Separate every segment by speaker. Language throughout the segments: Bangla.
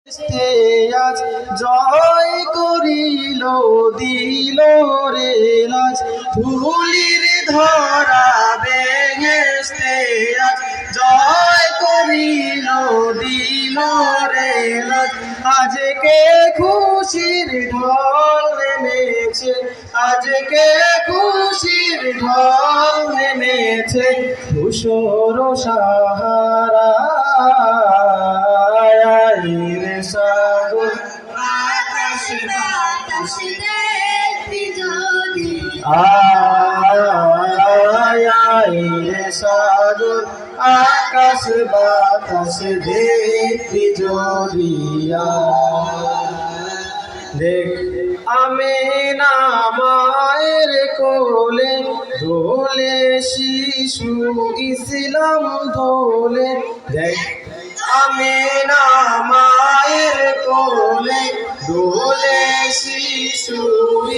Speaker 1: আজ জয় করিল দিল রে লাজ ধুলির ধরা বেহেশতে আজ জয় করিল দিল রে লাজ আজকে খুশির ঢল নেমেছে আজকে খুশির ঢল নেমেছে ধূসর সাহারা সাগর
Speaker 2: আকাশ বাতাস দেখবি যদি
Speaker 1: রে সাগর আকাশ বাতাস দেখবি যদি দেখ আমি না মায়ের কোলে দোলে শিশু ইসলাম দোলে দেখ আমি না মায়ের কোলে দোলে শিশু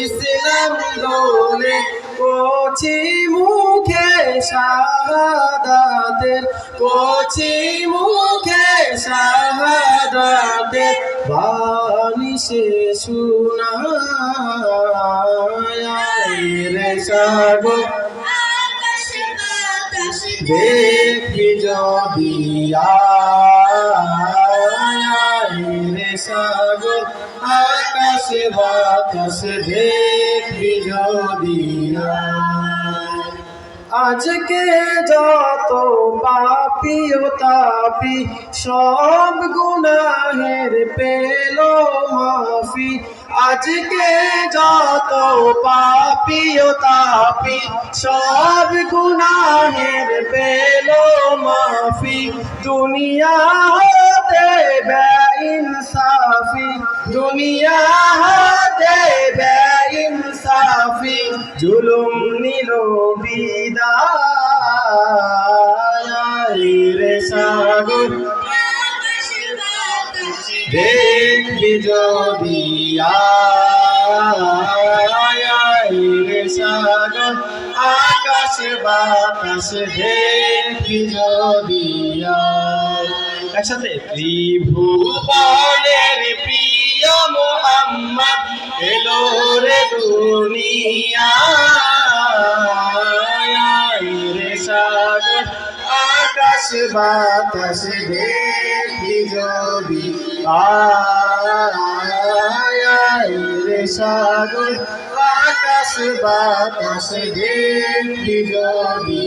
Speaker 1: ইসলাম দোলে কচি মুখে শাহাদাতের কচি মুখে শাহাদাতের বাণী সে শোনায় রে সাগর
Speaker 2: আকাশ বাতাস
Speaker 1: দেখবি যদি রে সাগর আকাশ বাতাস দেখবি যদি আজকে যত পাপী ও তাপী সব গুনাহের পেল মাফি আজকে যত পাপী ও তাপী সব গুনাহের পেল মাফি দুনিয়া হতে বেইনসাফি দুনিয়া হতে বেইনসাফি জুলুম নিল বিদায় রে সাগর
Speaker 2: আকাশ বাতাস
Speaker 1: দেখবি যদি রে সাগর আকাশ বাতাস দেখবি যদি একসাথে ত্রিভুবনের প্রিয় মুহাম্মদ এলো রে দুনিয়ায় রে সাগর আকাশ বাতাস দেখবি যদি রে সাগর আকাশ বাতাস দেখবি যদি